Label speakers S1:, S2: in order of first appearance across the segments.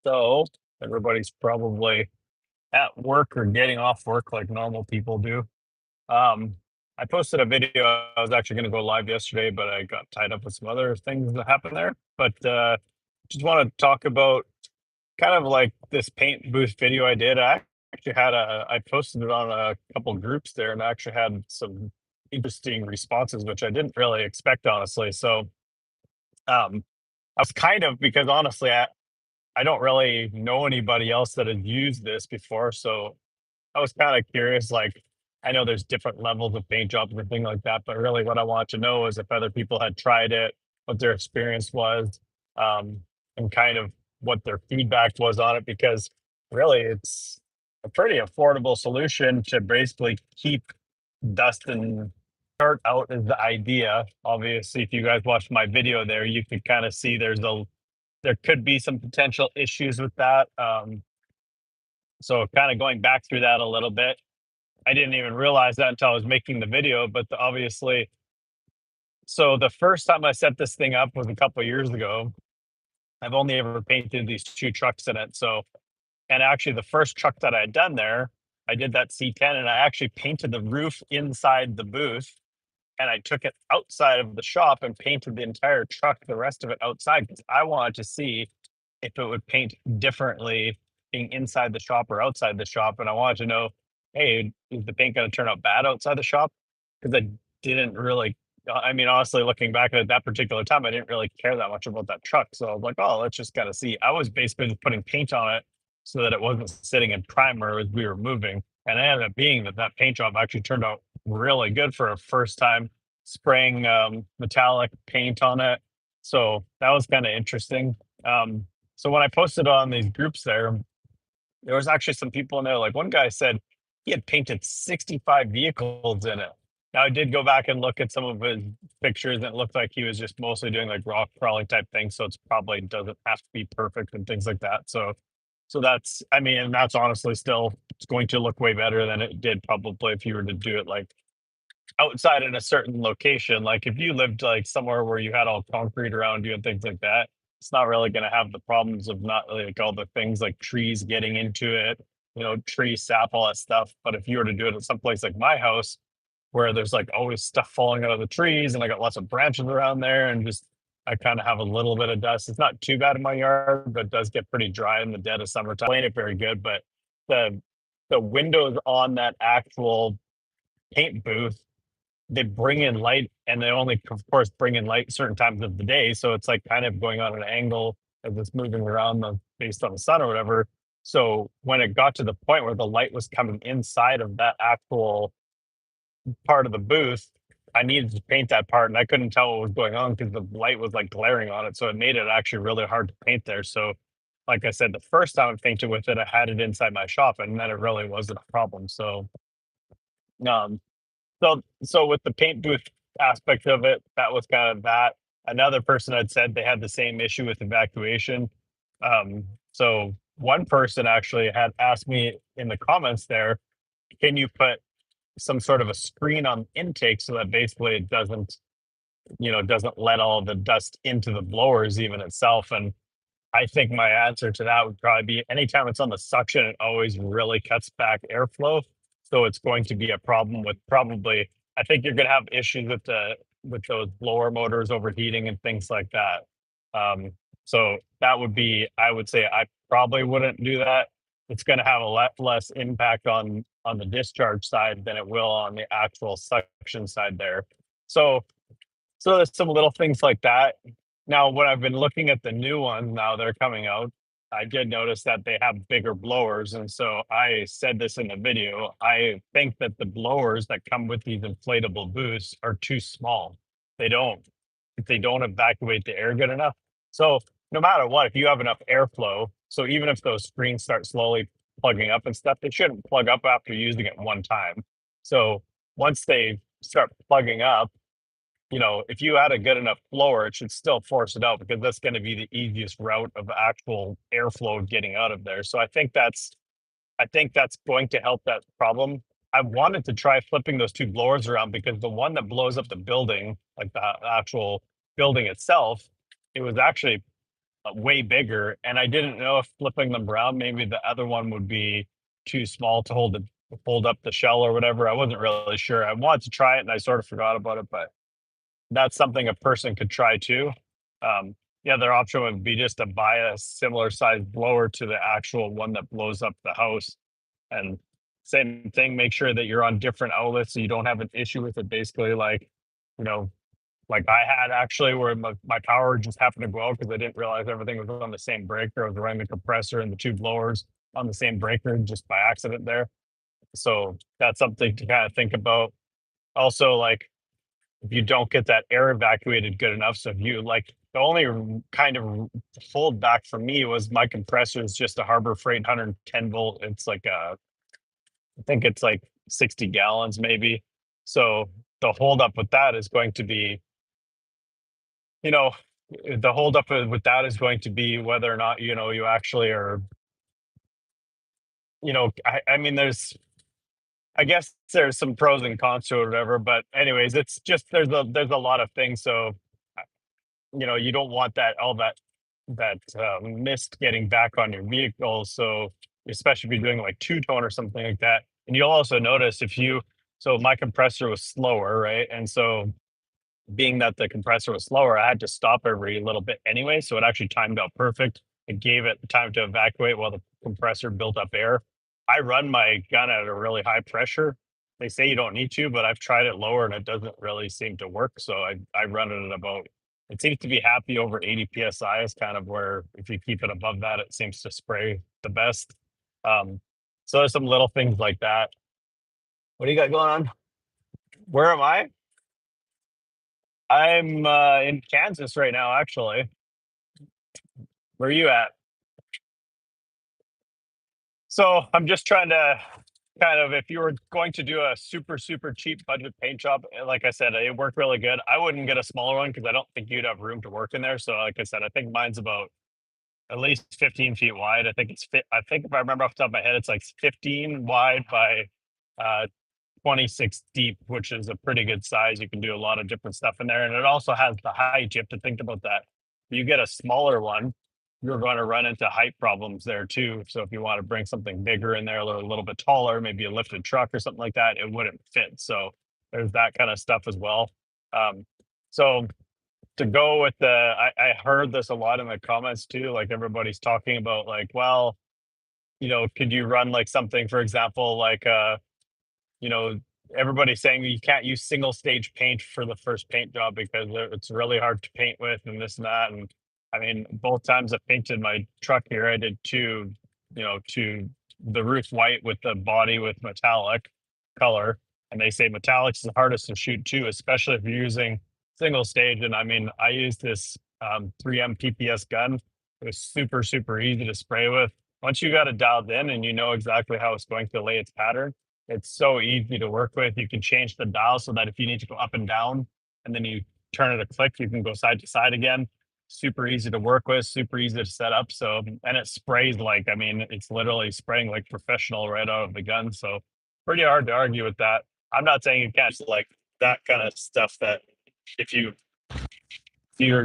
S1: So everybody's probably at work or getting off work like normal people do. Um, I posted a video. I was actually going to go live yesterday, but I got tied up with some other things that happened there. But just want to talk about kind of like this paint booth video I did. I posted it on a couple groups there, and I actually had some interesting responses, which I didn't really expect, honestly. So um, I was kind of because honestly, I don't really know anybody else that has used this before, so I was kind of curious. Like, I know there's different levels of paint jobs and things like that, but really, what I want to know is if other people had tried it, what their experience was, um, and kind of what their feedback was on it. Because really, it's a pretty affordable solution to basically keep dust and dirt out. Is the idea. Obviously, if you guys watched my video there, you could kind of see there could be some potential issues with that. So kind of going back through that a little bit, I didn't even realize that until I was making the video. But obviously, so the first time I set this thing up was a couple of years ago. I've only ever painted these two trucks in it. So, and actually, the first truck that I had done there, I did that C10, and I actually painted the roof inside the booth, and I took it outside of the shop and painted the entire truck, the rest of it outside, because I wanted to see if it would paint differently being inside the shop or outside the shop. And I wanted to know, hey, is the paint going to turn out bad outside the shop? Because I didn't really, I mean, honestly, looking back at that particular time, I didn't really care that much about that truck. So I was like, oh, let's just kind of see. I was basically just putting paint on it so that it wasn't sitting in primer as we were moving. And it ended up being that that paint job actually turned out really good for a first time spraying metallic paint on it. So that was kind of interesting. So when I posted on these groups there was actually some people in there. Like one guy said he had painted 65 vehicles in it. Now I did go back and look at some of his pictures, and it looked like he was just mostly doing like rock crawling type things. So it's probably doesn't have to be perfect and things like that. So that's, I mean, and that's honestly still it's going to look way better than it did probably if you were to do it like outside in a certain location. Like if you lived like somewhere where you had all concrete around you and things like that, it's not really going to have the problems of not like all the things like trees getting into it, tree sap, all that stuff. But if you were to do it at some place like my house, where there's like always stuff falling out of the trees and I got lots of branches around there and just I kind of have a little bit of dust. It's not too bad in my yard, but it does get pretty dry in the dead of summertime. Ain't it very good, but the the windows on that actual paint booth, they bring in light and they only of course bring in light certain times of the day, so it's like kind of going on an angle as it's moving around based on the sun or whatever. So when it got to the point where the light was coming inside of that actual part of the booth, I needed to paint that part and I couldn't tell what was going on because the light was like glaring on it, so it made it actually really hard to paint there. So like I said, the first time I painted with it, I had it inside my shop and then it really wasn't a problem. Um so with the paint booth aspect of it, that was kind of that. Another person had said they had the same issue with evacuation. So one person actually had asked me in the comments there, can you put some sort of a screen on intake so that basically it doesn't let all the dust into the blowers even itself? And I think my answer to that would probably be anytime it's on the suction, it always really cuts back airflow. So it's going to be a problem with probably, I think you're going to have issues with those blower motors overheating and things like that. So that would be, I would say I probably wouldn't do that. It's going to have a lot less impact on the discharge side than it will on the actual suction side there. So so there's some little things like that. Now, when I've been looking at the new ones now they're coming out, I did notice that they have bigger blowers. And so I said this in the video. I think that the blowers that come with these inflatable booths are too small. They don't they don't evacuate the air good enough. So no matter what, if you have enough airflow, so even if those screens start slowly plugging up and stuff, they shouldn't plug up after using it one time. So once they start plugging up, if you had a good enough blower, it should still force it out because that's going to be the easiest route of actual airflow getting out of there. So I think that's going to help that problem. I wanted to try flipping those two blowers around because the one that blows up the building, like the actual building itself, it was actually way bigger, and I didn't know if flipping them around, maybe the other one would be too small to hold up the shell or whatever. I wasn't really sure. I wanted to try it and I sort of forgot about it, but that's something a person could try too. The other option would be just to buy a similar size blower to the actual one that blows up the house. And same thing, make sure that you're on different outlets so you don't have an issue with it. Basically, you know, like I had actually where my power just happened to go out because I didn't realize everything was on the same breaker. I was running the compressor and the two blowers on the same breaker just by accident there. So that's something to kind of think about. Also, like if you don't get that air evacuated good enough. So if you like the only kind of hold back for me was my compressor is just a Harbor Freight 110 volt. It's like I think it's like 60 gallons maybe. So the holdup with that is going to be, you know, the holdup with that is going to be whether or not, you actually are, I mean, I guess there's some pros and cons to it or whatever, but anyways, it's just there's a lot of things. So you don't want that mist getting back on your vehicle. So especially if you're doing like two-tone or something like that. And you'll also notice so my compressor was slower, right? And so being that the compressor was slower, I had to stop every little bit anyway. So it actually timed out perfect. It gave it time to evacuate while the compressor built up air. I run my gun at a really high pressure. They say you don't need to, but I've tried it lower and it doesn't really seem to work. So I run it at about, it seems to be happy over 80 psi is kind of where if you keep it above that, it seems to spray the best. Um, so there's some little things like that. What do you got going on? Where am I? I'm in Kansas right now, actually. Where are you at? So I'm just trying to kind of, if you were going to do a super, super cheap budget paint job, like I said, it worked really good. I wouldn't get a smaller one because I don't think you'd have room to work in there. So, like I said, I think mine's about at least 15 feet wide. I think if I remember off the top of my head, it's like 15 wide by uh, 26 deep, which is a pretty good size. You can do a lot of different stuff in there. And it also has the height. You have to think about that. If you get a smaller one, you're going to run into height problems there too. So if you want to bring something bigger in there, a little bit taller, maybe a lifted truck or something like that, it wouldn't fit. So there's that kind of stuff as well. Um, so to go with I heard this a lot in the comments too. Like everybody's talking about like, well, could you run like something, for example, like you know, everybody's saying you can't use single stage paint for the first paint job because it's really hard to paint with and this and that. And I mean, both times I painted my truck here, I did to the roof white with the body with metallic color. And they say metallics is the hardest to shoot too, especially if you're using single stage. And I mean, I used this 3M PPS gun. It was super, super easy to spray with. Once you got it dialed in and you know exactly how it's going to lay its pattern, it's so easy to work with. You can change the dial so that if you need to go up and down and then you turn it a click, you can go side to side again. Super easy to work with, super easy to set up. So, and it sprays like, I mean, it's literally spraying like professional right out of the gun. So, pretty hard to argue with that. I'm not saying you can't like that kind of stuff that if you're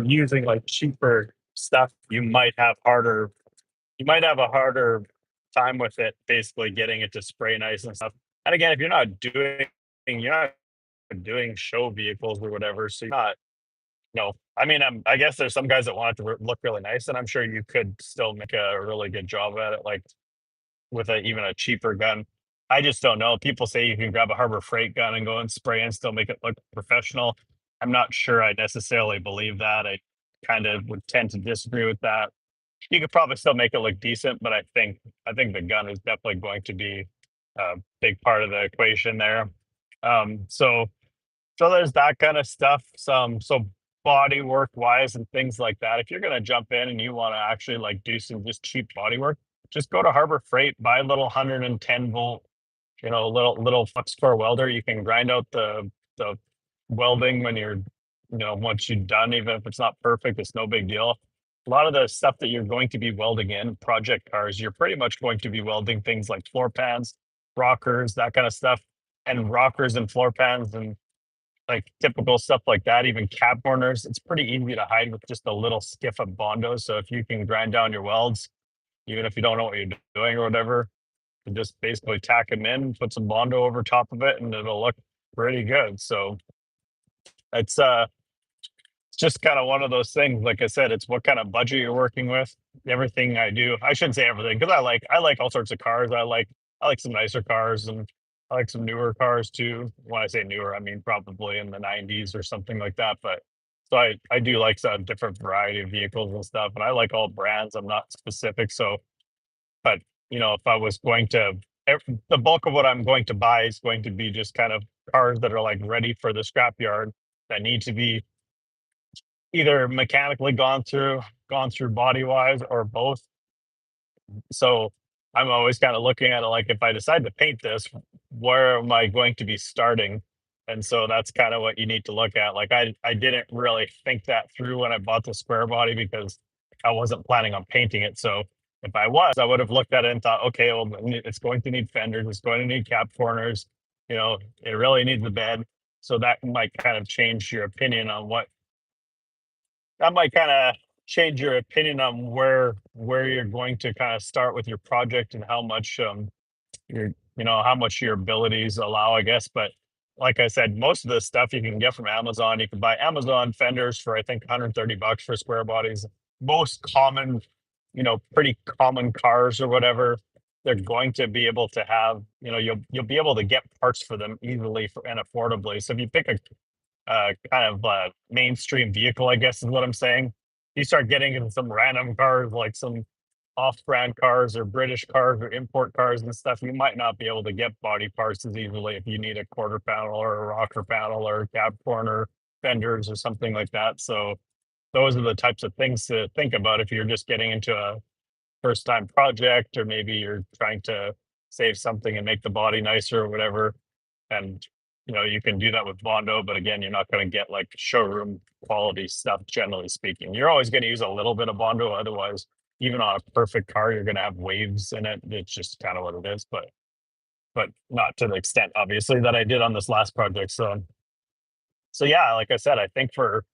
S1: using like cheaper stuff, you might have a harder time with it, basically getting it to spray nice and stuff. And again, if you're not doing show vehicles or whatever, so you're not, I mean, I guess there's some guys that want it to look really nice, and I'm sure you could still make a really good job at it, like with even a cheaper gun. I just don't know. People say you can grab a Harbor Freight gun and go and spray and still make it look professional. I'm not sure I necessarily believe that. I kind of would tend to disagree with that. You could probably still make it look decent, but I think the gun is definitely going to be a big part of the equation there. So there's that kind of stuff. So body work wise and things like that. If you're gonna jump in and you want to actually like do some just cheap body work, just go to Harbor Freight, buy a little 110 volt, little flux core welder. You can grind out the welding when once you're done, even if it's not perfect, it's no big deal. A lot of the stuff that you're going to be welding in project cars, you're pretty much going to be welding things like floor pans, rockers, that kind of stuff, and rockers and floor pans and like typical stuff like that, even cab corners, it's pretty easy to hide with just a little skiff of Bondo. So if you can grind down your welds, even if you don't know what you're doing or whatever, and just basically tack them in, put some Bondo over top of it, and it'll look pretty good. So it's it's just kind of one of those things. Like I said, it's what kind of budget you're working with. Everything I do, I shouldn't say everything because I like all sorts of cars. I like some nicer cars and I like some newer cars too. When I say newer, I mean probably in the '90s or something like that. But so I do like some different variety of vehicles and stuff, and I like all brands. I'm not specific, so but if I was going to, the bulk of what I'm going to buy is going to be just kind of cars that are like ready for the scrapyard that need to be either mechanically gone through body wise or both. So I'm always kind of looking at it like if I decide to paint this, where am I going to be starting? And so that's kind of what you need to look at. Like I didn't really think that through when I bought the square body because I wasn't planning on painting it. So if I was, I would have looked at it and thought, okay, well, it's going to need fenders, it's going to need cap corners, it really needs a bed. So that might kind of change your opinion on what that might kind of change your opinion on where you're going to kind of start with your project and how much how much your abilities allow, I guess. But like I said, most of this stuff you can get from Amazon. You can buy Amazon fenders for I think $130 for square bodies. Most common, pretty common cars or whatever, they're going to be able to have, you'll be able to get parts for them easily and affordably. So if you pick a kind of mainstream vehicle, I guess is what I'm saying. You start getting into some random cars, like some off-brand cars or British cars or import cars and stuff. You might not be able to get body parts as easily if you need a quarter panel or a rocker panel or cab corner fenders or something like that. So those are the types of things to think about if you're just getting into a first-time project or maybe you're trying to save something and make the body nicer or whatever. And you can do that with Bondo, but again, you're not going to get like showroom quality stuff, generally speaking. You're always going to use a little bit of Bondo, otherwise, even on a perfect car, you're going to have waves in it. It's just kind of what it is, but not to the extent, obviously, that I did on this last project. So yeah, like I said, I think for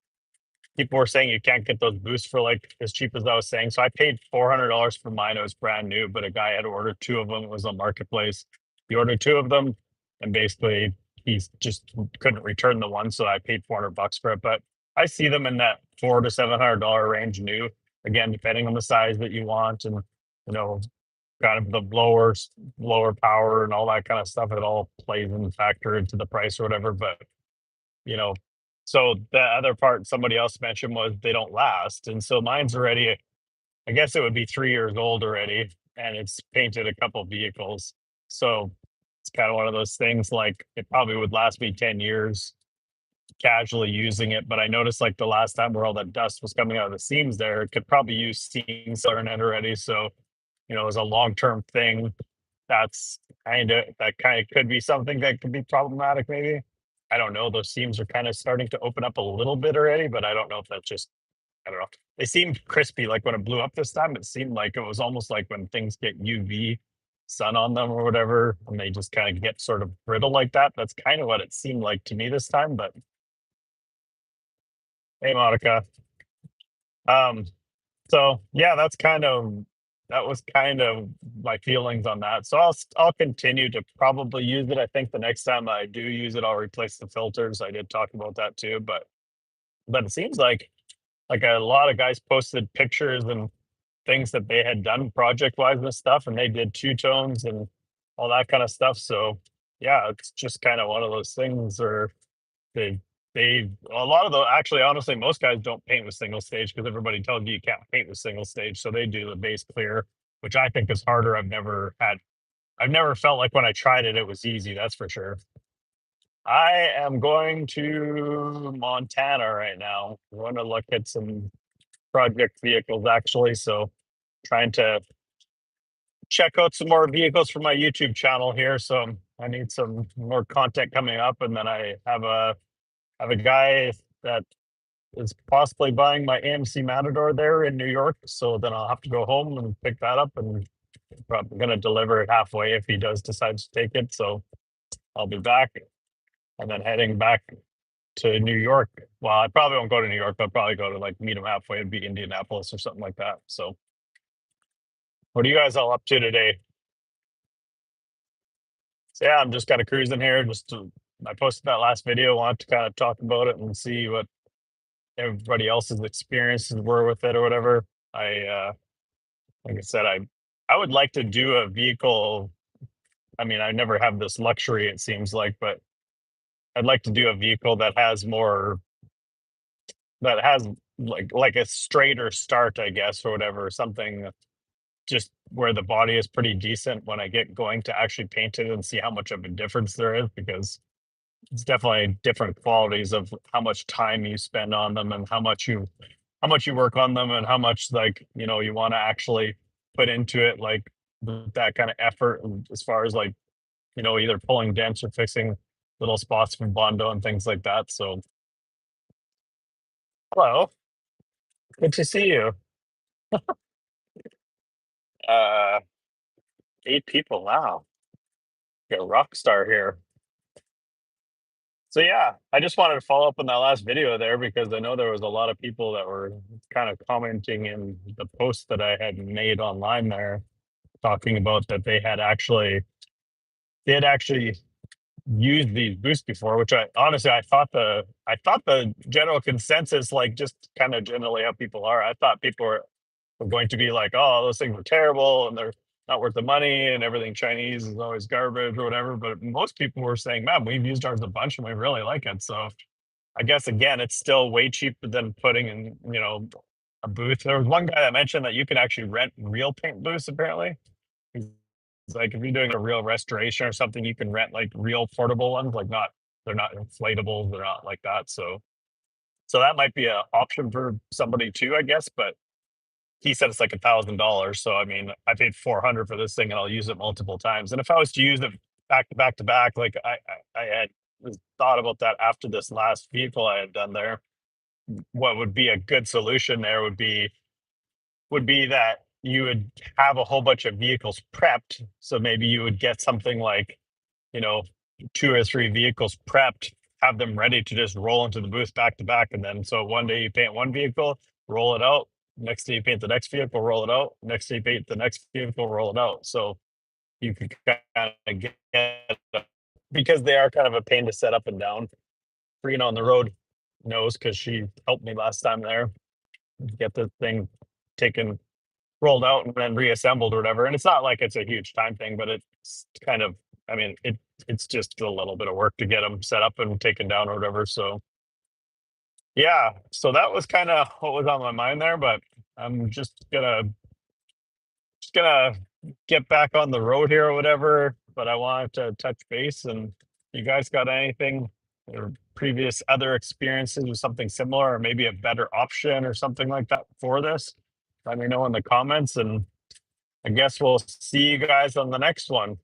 S1: people were saying you can't get those boosts for like as cheap as I was saying. So I paid $400 for mine. It was brand new, but a guy had ordered two of them. It was on Marketplace. He ordered two of them, and basically he just couldn't return the one, so I paid $400 for it. But I see them in that $400 to $700 range new. Again, depending on the size that you want, and you know, kind of the lower power and all that kind of stuff. It all plays and factor into the price or whatever. But you know, so the other part somebody else mentioned was they don't last. And so mine's already, I guess it would be 3 years old already, and it's painted a couple vehicles. So it's kind of one of those things like it probably would last me 10 years casually using it. But I noticed like the last time where all that dust was coming out of the seams there, it could probably use seam sealer in it already. So, as a long-term thing, that kind of could be something that could be problematic maybe. I don't know. Those seams are kind of starting to open up a little bit already, but I don't know if that's just I don't know. They seemed crispy. Like when it blew up this time, it seemed like it was almost like when things get UV sun on them or whatever, and they just kind of get sort of brittle like that. That's kind of what it seemed like to me this time. But hey, Monica. Um, so yeah, that was kind of my feelings on that. So I'll continue to probably use it. I think the next time I do use it, I'll replace the filters. I did talk about that too, but it seems like a lot of guys posted pictures and things that they had done project wise and stuff, and they did two tones and all that kind of stuff. So yeah, it's just kind of one of those things where they a lot of the actually honestly most guys don't paint with single stage because everybody tells you can't paint with single stage. So they do the base clear, which I think is harder. I've never felt like when I tried it, it was easy, that's for sure. I am going to Montana right now. I want to look at some project vehicles actually. So trying to check out some more vehicles for my YouTube channel here. So I need some more content coming up, and then I have a guy that is possibly buying my AMC Matador there in New York. So then I'll have to go home and pick that up, and probably going to deliver it halfway if he does decide to take it. So I'll be back and then heading back. to New York. Well, I probably won't go to New York, but I'll probably go to like meet him halfway and be Indianapolis or something like that. So, what are you guys all up to today? So, yeah, I'm just kind of cruising here. I posted that last video. Wanted to kind of talk about it and see what everybody else's experiences were with it or whatever. Like I said, I would like to do a vehicle. I mean, I never have this luxury, it seems like, but I'd like to do a vehicle that has like a straighter start, I guess, or whatever, something just where the body is pretty decent when I get going to actually paint it and see how much of a difference there is, because it's definitely different qualities of how much time you spend on them and how much you work on them and how much, like, you want to actually put into it, like with that kind of effort, and as far as like, either pulling dents or fixing little spots from Bondo and things like that. So, hello, good to see you. Uh, 8 people. Wow, you're a rock star here. So yeah, I just wanted to follow up on that last video there because I know there was a lot of people that were kind of commenting in the post that I had made online there, talking about that they had actually used these boosts before, which I honestly I thought the general consensus, like just kind of generally how people are, I thought people were going to be like, oh, those things were terrible and they're not worth the money and everything Chinese is always garbage or whatever. But most people were saying, man, we've used ours a bunch and we really like it. So I guess again, it's still way cheaper than putting in, a booth. There was one guy that mentioned that you can actually rent real paint booths apparently. It's like if you're doing a real restoration or something, you can rent like real portable ones, like they're not inflatables, they're not like that. So that might be an option for somebody too, I guess. But he said it's like $1,000. So I mean, I paid 400 for this thing, and I'll use it multiple times. And if I was to use it back to back to back, like I had thought about that after this last vehicle I had done there. What would be a good solution there would be that you would have a whole bunch of vehicles prepped. So maybe you would get something like, you know, 2 or 3 vehicles prepped, have them ready to just roll into the booth back to back. And then so one day you paint one vehicle, roll it out. Next day you paint the next vehicle, roll it out. Next day you paint the next vehicle, roll it out. So you could kind of get, because they are kind of a pain to set up and down. Rena on the road knows because she helped me last time there get the thing taken, rolled out, and then reassembled or whatever. And it's not like it's a huge time thing, but it's kind of, I mean, it's just a little bit of work to get them set up and taken down or whatever. So yeah, so that was kind of what was on my mind there. But I'm just gonna get back on the road here or whatever. But I wanted to touch base, and you guys got anything or previous other experiences with something similar, or maybe a better option or something like that for this? Let me know in the comments, and I guess we'll see you guys on the next one.